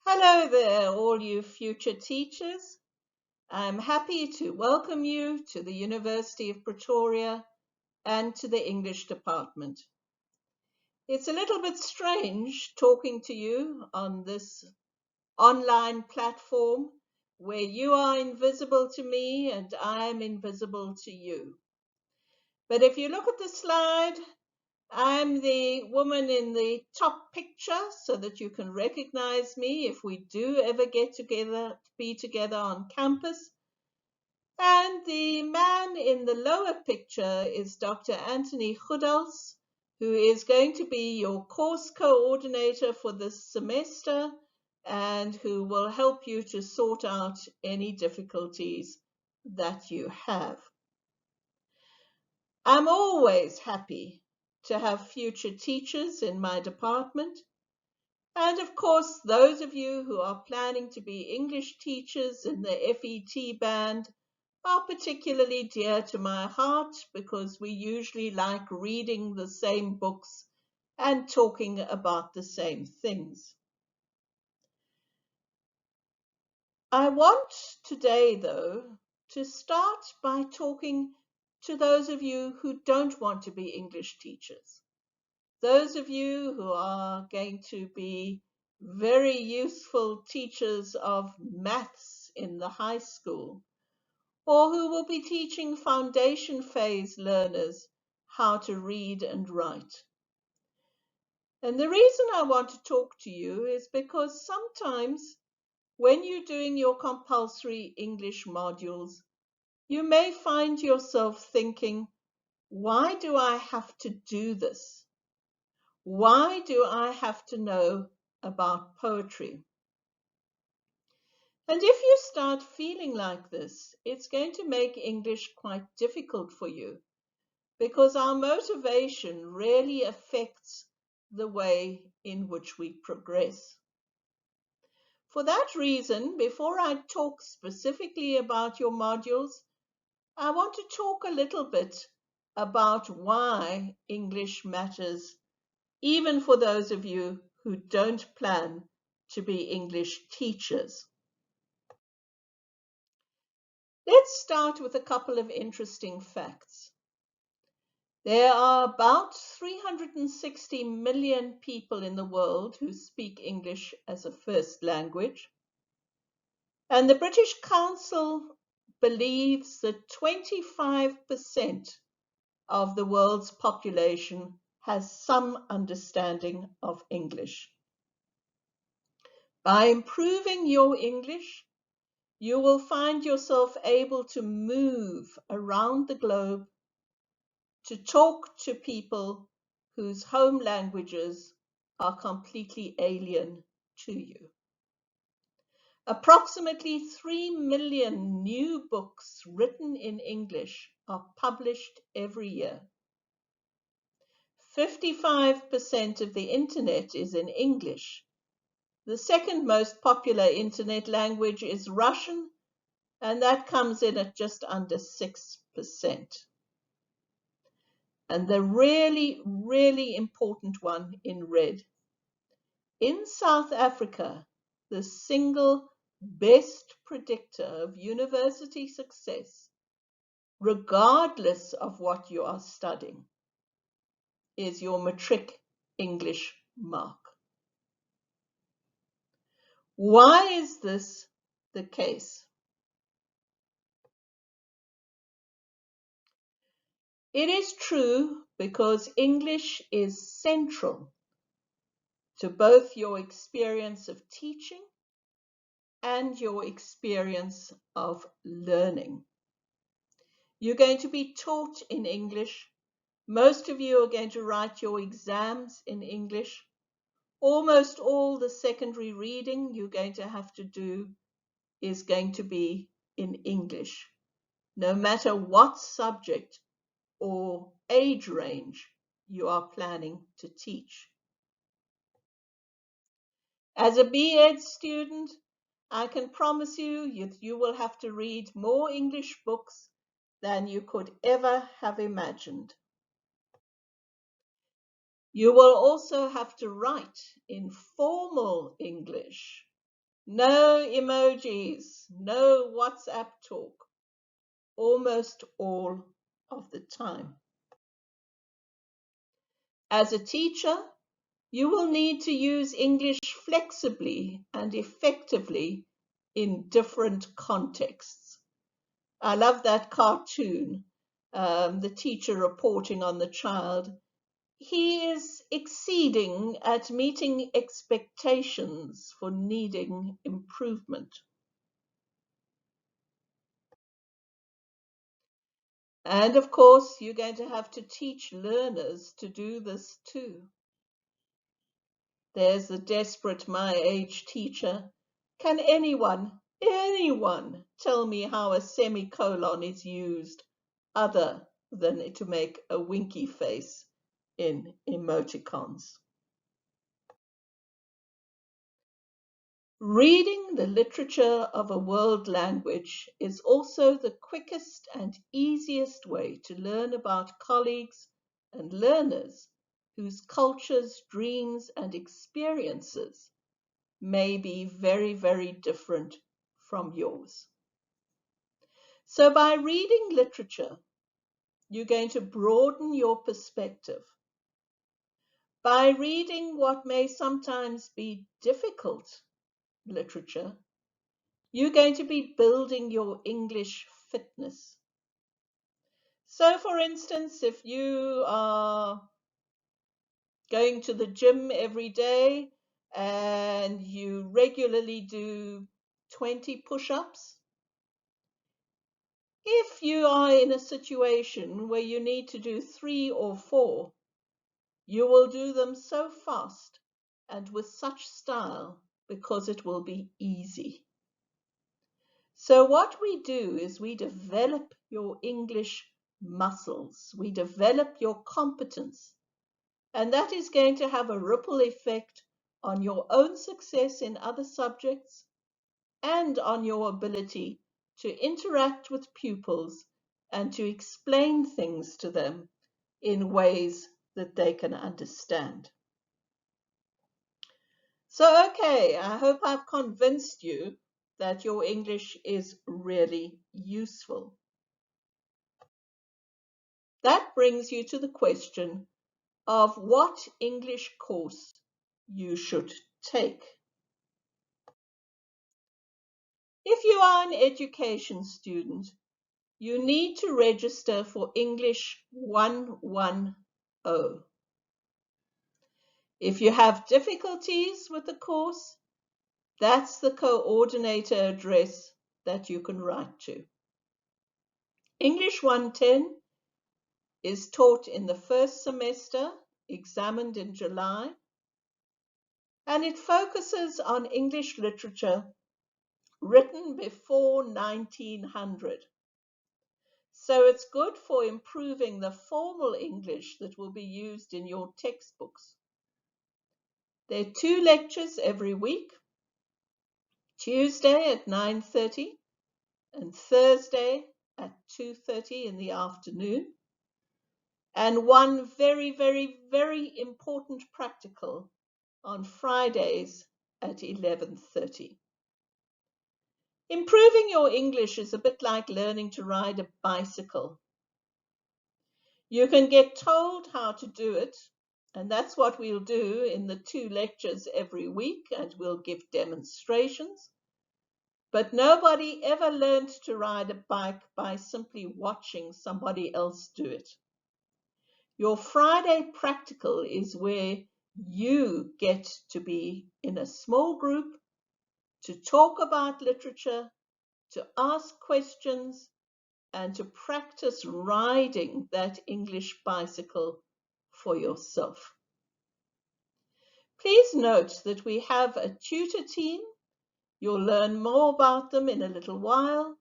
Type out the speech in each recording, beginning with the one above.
Hello there, all you future teachers. I'm happy to welcome you to the University of Pretoria and to the English department. It's a little bit strange talking to you on this online platform where you are invisible to me and I'm invisible to you. But if you look at the slide, I'm the woman in the top picture so that you can recognize me if we do ever get together, be together on campus. And the man in the lower picture is Dr. Anthony Goedals, who is going to be your course coordinator for this semester and who will help you to sort out any difficulties that you have. I'm always happy to have future teachers in my department. And of course, those of you who are planning to be English teachers in the FET band are particularly dear to my heart because we usually like reading the same books and talking about the same things. I want today, though, to start by talking to those of you who don't want to be English teachers. Those of you who are going to be very useful teachers of maths in the high school, or who will be teaching foundation phase learners how to read and write. And the reason I want to talk to you is because sometimes when you're doing your compulsory English modules, you may find yourself thinking, why do I have to do this? Why do I have to know about poetry? And if you start feeling like this, it's going to make English quite difficult for you because our motivation really affects the way in which we progress. For that reason, before I talk specifically about your modules, I want to talk a little bit about why English matters, even for those of you who don't plan to be English teachers. Let's start with a couple of interesting facts. There are about 360 million people in the world who speak English as a first language. And the British Council believes that 25% of the world's population has some understanding of English. By improving your English, you will find yourself able to move around the globe to talk to people whose home languages are completely alien to you. Approximately 3 million new books written in English are published every year. 55% of the internet is in English. The second most popular internet language is Russian, and that comes in at just under 6%. And the really, really important one in red. In South Africa, the single best predictor of university success, regardless of what you are studying, is your matric English mark. Why is this the case? It is true because English is central to both your experience of teaching and your experience of learning. You're going to be taught in English. Most of you are going to write your exams in English. Almost all the secondary reading you're going to have to do is going to be in English, no matter what subject or age range you are planning to teach. As a B.Ed student, I can promise you that you will have to read more English books than you could ever have imagined. You will also have to write in formal English No emojis, no WhatsApp talk, almost all of the time. As a teacher, you will need to use English flexibly and effectively in different contexts. I love that cartoon, the teacher reporting on the child. He is exceeding at meeting expectations for needing improvement. And of course, you're going to have to teach learners to do this too. There's the desperate my age teacher. Can anyone tell me how a semicolon is used other than to make a winky face in emoticons? Reading the literature of a world language is also the quickest and easiest way to learn about colleagues and learners whose cultures, dreams, and experiences may be very, very different from yours. So by reading literature, you're going to broaden your perspective. By reading what may sometimes be difficult literature, you're going to be building your English fitness. So for instance, if you are going to the gym every day and you regularly do 20 push-ups, if you are in a situation where you need to do 3 or 4, you will do them so fast and with such style because it will be easy. So what we do is we develop your English muscles, we develop your competence, and that is going to have a ripple effect on your own success in other subjects and on your ability to interact with pupils and to explain things to them in ways that they can understand. So, okay, I hope I've convinced you that your English is really useful. That brings you to the question of what English course you should take. If you are an education student, you need to register for English 110. If you have difficulties with the course, that's the coordinator address that you can write to. English 110 is taught in the first semester, examined in July, and it focuses on English literature written before 1900. So it's good for improving the formal English that will be used in your textbooks. There are 2 lectures every week, Tuesday at 9:30 and Thursday at 2:30 in the afternoon, and one very, very, very important practical on Fridays at 11:30. Improving your English is a bit like learning to ride a bicycle. You can get told how to do it, and that's what we'll do in the 2 lectures every week, and we'll give demonstrations. But nobody ever learned to ride a bike by simply watching somebody else do it. Your Friday practical is where you get to be in a small group, to talk about literature, to ask questions, and to practice riding that English bicycle for yourself. Please note that we have a tutor team. You'll learn more about them in a little while,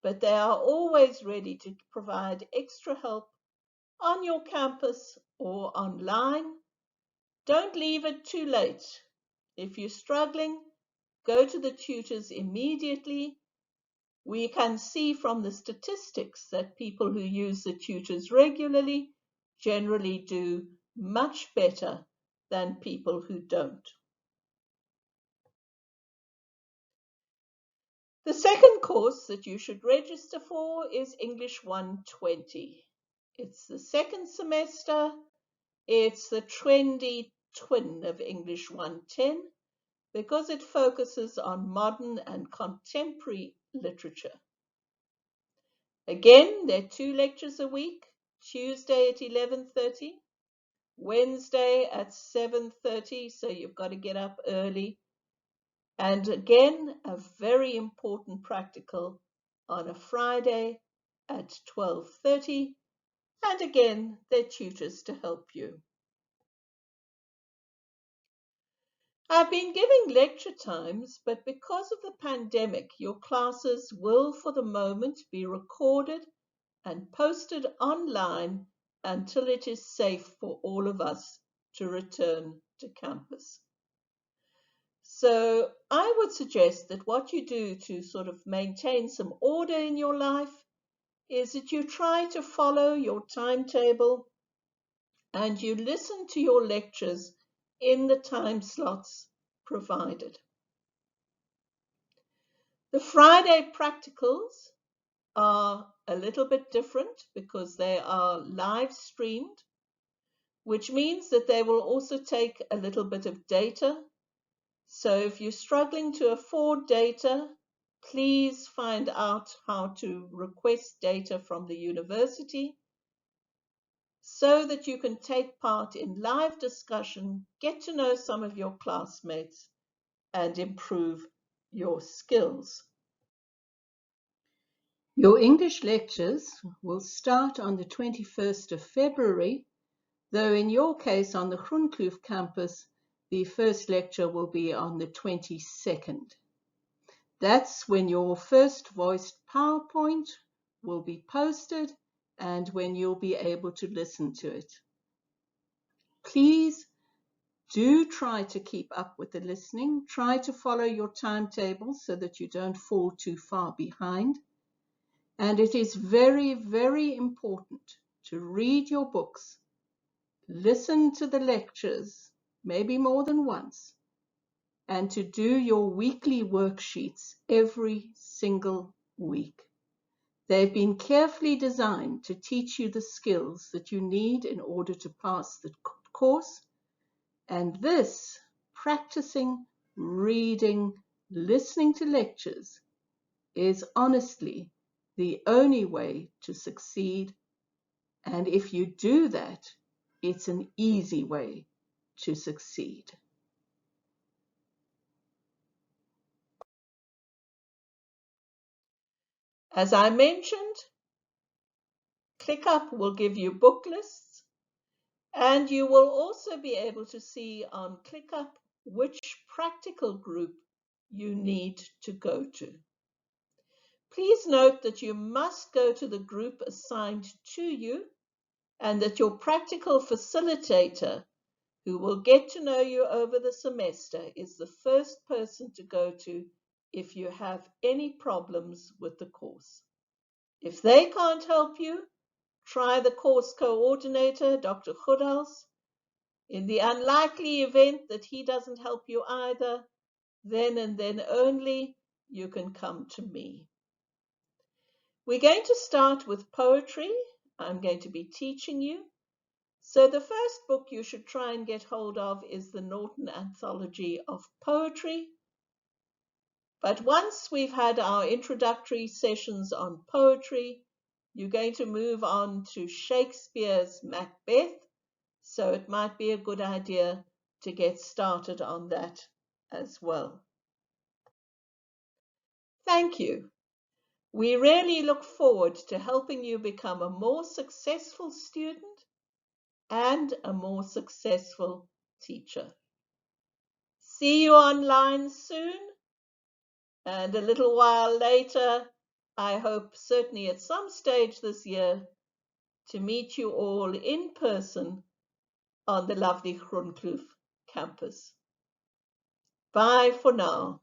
but they are always ready to provide extra help on your campus or online. Don't leave it too late. If you're struggling, go to the tutors immediately. We can see from the statistics that people who use the tutors regularly generally do much better than people who don't. The second course that you should register for is English 120. It's the second semester. It's the trendy twin of English 110 because it focuses on modern and contemporary literature. Again, there are 2 lectures a week, Tuesday at 11:30, Wednesday at 7:30, so you've got to get up early. And again, a very important practical on a Friday at 12:30. And again, there are tutors to help you. I've been giving lecture times, but because of the pandemic, your classes will for the moment be recorded and posted online until it is safe for all of us to return to campus. So I would suggest that what you do to sort of maintain some order in your life is that you try to follow your timetable and you listen to your lectures in the time slots provided. The Friday practicals are a little bit different because they are live streamed, which means that they will also take a little bit of data. So if you're struggling to afford data, please find out how to request data from the university so that you can take part in live discussion, get to know some of your classmates, and improve your skills. Your English lectures will start on the 21st of February, though in your case on the Groenkloof campus, the first lecture will be on the 22nd. That's when your first voiced PowerPoint will be posted and when you'll be able to listen to it. Please do try to keep up with the listening. Try to follow your timetable so that you don't fall too far behind. And it is very, very important to read your books, listen to the lectures, maybe more than once, and to do your weekly worksheets every single week. They've been carefully designed to teach you the skills that you need in order to pass the course. And this, practicing, reading, listening to lectures, is honestly the only way to succeed. And if you do that, it's an easy way to succeed. As I mentioned, ClickUp will give you book lists, and you will also be able to see on ClickUp which practical group you need to go to. Please note that you must go to the group assigned to you and that your practical facilitator, who will get to know you over the semester, is the first person to go to if you have any problems with the course. If they can't help you, try the course coordinator, Dr. Goodhouse. In the unlikely event that he doesn't help you either, then and then only you can come to me. We're going to start with poetry. I'm going to be teaching you. So the first book you should try and get hold of is the Norton Anthology of Poetry. But once we've had our introductory sessions on poetry, you're going to move on to Shakespeare's Macbeth. So it might be a good idea to get started on that as well. Thank you. We really look forward to helping you become a more successful student and a more successful teacher. See you online soon, and a little while later, I hope certainly at some stage this year, to meet you all in person on the lovely Groenkloof campus. Bye for now.